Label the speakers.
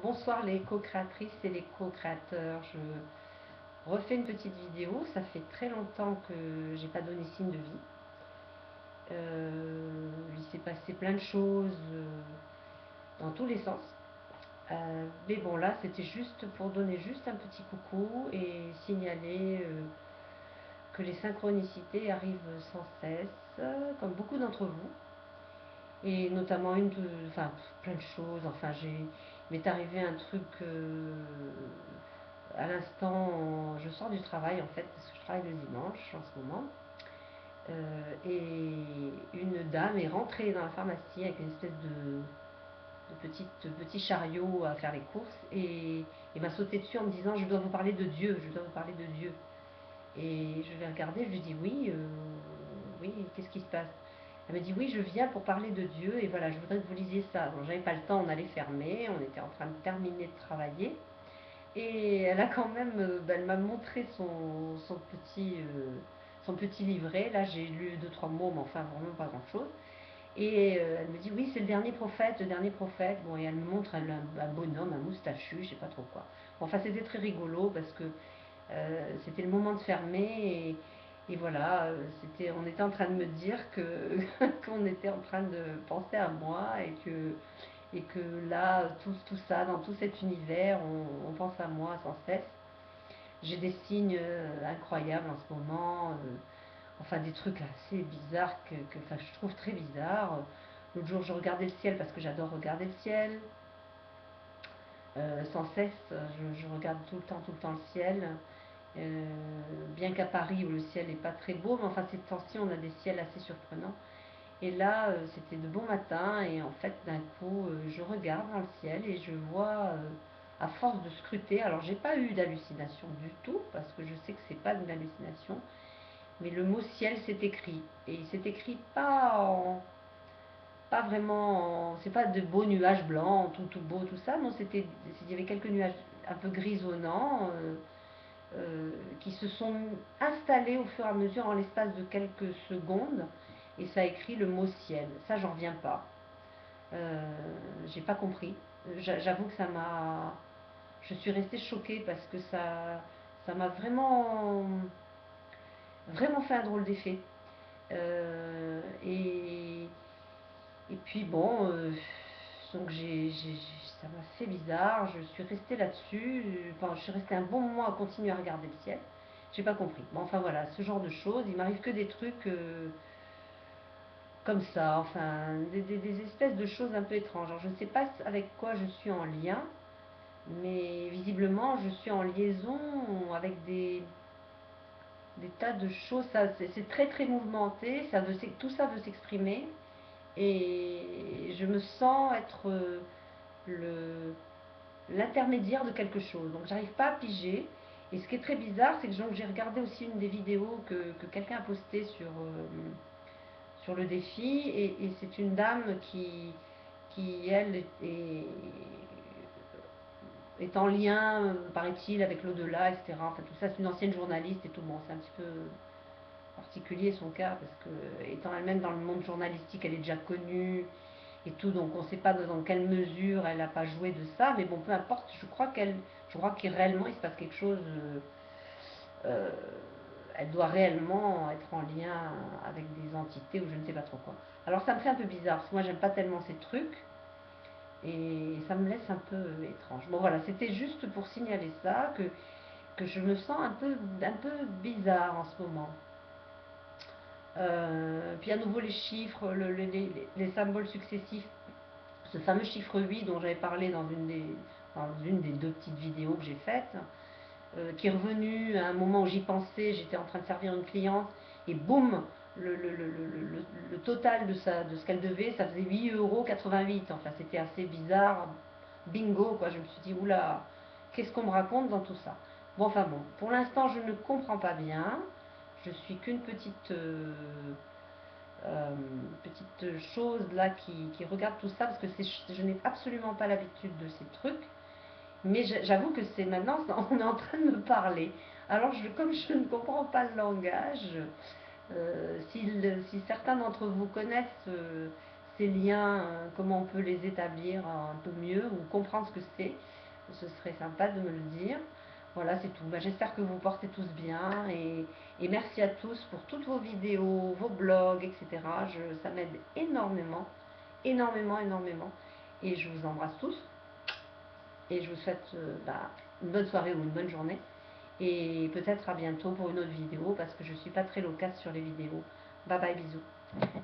Speaker 1: Bonsoir les co-créatrices et les co-créateurs. Je refais une petite vidéo. Ça fait très longtemps que j'ai pas donné signe de vie. Il s'est passé plein de choses dans tous les sens. Mais bon, là, c'était juste pour donner juste un petit coucou et signaler que les synchronicités arrivent sans cesse, comme beaucoup d'entre vous. Et notamment enfin, plein de choses. Enfin, il m'est arrivé un truc à l'instant, je sors du travail en fait, parce que je travaille le dimanche en ce moment. Et une dame est rentrée dans la pharmacie avec une espèce de petit chariot à faire les courses et m'a sauté dessus en me disant je dois vous parler de Dieu, je dois vous parler de Dieu. Et je l'ai regardée, je lui dis oui, oui, qu'est-ce qui se passe? Elle me dit oui, je viens pour parler de Dieu et voilà, je voudrais que vous lisiez ça. Bon, j'avais pas le temps, on allait fermer, on était en train de terminer de travailler. Et elle a quand même, elle m'a montré son petit livret. Là, j'ai lu deux, trois mots, mais enfin, vraiment pas grand-chose. Et elle me dit, oui, c'est le dernier prophète, le dernier prophète. Bon, et elle me montre un bonhomme, un moustachu, je sais pas trop quoi. Bon, enfin, c'était très rigolo parce que c'était le moment de fermer et voilà, on était en train de me dire que qu'on était en train de penser à moi et que là, tout ça, dans tout cet univers, on pense à moi sans cesse. J'ai des signes incroyables en ce moment, enfin des trucs assez bizarres enfin, je trouve très bizarres. L'autre jour, je regardais le ciel parce que j'adore regarder le ciel. Sans cesse, je regarde tout le temps le ciel. Euh, Bien qu'à Paris où le ciel n'est pas très beau, mais enfin ces temps-ci on a des ciels assez surprenants. Et là, c'était de bon matin, et en fait, d'un coup, je regarde dans le ciel et je vois, à force de scruter, alors j'ai pas eu d'hallucination du tout, parce que je sais que c'est pas une hallucination, mais le mot ciel s'est écrit. Et il s'est écrit pas vraiment, c'est pas de beaux nuages blancs, tout beau, tout ça, non, il y avait quelques nuages un peu grisonnants, qui se sont installés au fur et à mesure en l'espace de quelques secondes et ça a écrit le mot ciel. Ça, j'en reviens pas. Euh, j'ai pas compris. J'avoue que ça m'a. Je suis restée choquée parce que ça m'a vraiment fait un drôle d'effet. Et puis bon, donc ça m'a fait bizarre. Je suis restée là-dessus. Enfin, je suis restée un bon moment à continuer à regarder le ciel. J'ai pas compris. Bon, enfin voilà, ce genre de choses. Il m'arrive que des trucs comme ça. Enfin, des espèces de choses un peu étranges. Alors, je ne sais pas avec quoi je suis en lien, mais visiblement, je suis en liaison avec des tas de choses. C'est très très mouvementé. Tout ça veut s'exprimer. Et je me sens être le l'intermédiaire de quelque chose. Donc j'arrive pas à piger. Et ce qui est très bizarre, c'est que j'ai regardé aussi une des vidéos que quelqu'un a postées sur le défi, et c'est une dame qui elle, est en lien, paraît-il, avec l'au-delà, etc. Enfin, tout ça, c'est une ancienne journaliste et tout. Bon, c'est un petit peu particulier son cas, parce que, étant elle-même dans le monde journalistique, elle est déjà connue et tout, donc on ne sait pas dans quelle mesure elle n'a pas joué de ça, mais bon, peu importe, je crois que réellement il se passe quelque chose, euh, elle doit réellement être en lien avec des entités ou je ne sais pas trop quoi. Alors ça me fait un peu bizarre, parce que moi j'aime pas tellement ces trucs, et ça me laisse un peu étrange. Bon voilà, c'était juste pour signaler ça, que je me sens un peu bizarre en ce moment. Puis à nouveau les chiffres, les symboles successifs, ce fameux chiffre 8 dont j'avais parlé dans une des deux petites vidéos que j'ai faites, qui est revenu à un moment où j'y pensais, j'étais en train de servir une cliente, et boum, le total de ce qu'elle devait, ça faisait 8,88 €. Enfin, c'était assez bizarre. Bingo, quoi. Je me suis dit, oula, qu'est-ce qu'on me raconte dans tout ça? Bon, enfin bon, pour l'instant, je ne comprends pas bien. Je suis qu'une petite chose là qui regarde tout ça parce que je n'ai absolument pas l'habitude de ces trucs. Mais j'avoue que c'est maintenant, on est en train de me parler. Alors, comme je ne comprends pas le langage, si certains d'entre vous connaissent ces liens, comment on peut les établir un peu mieux ou comprendre ce que c'est. Ce serait sympa de me le dire. Voilà, c'est tout. J'espère que vous portez tous bien et merci à tous pour toutes vos vidéos, vos blogs, etc. Ça m'aide énormément, énormément, énormément. Et je vous embrasse tous et je vous souhaite une bonne soirée ou une bonne journée. Et peut-être à bientôt pour une autre vidéo parce que je ne suis pas très loquace sur les vidéos. Bye bye, bisous.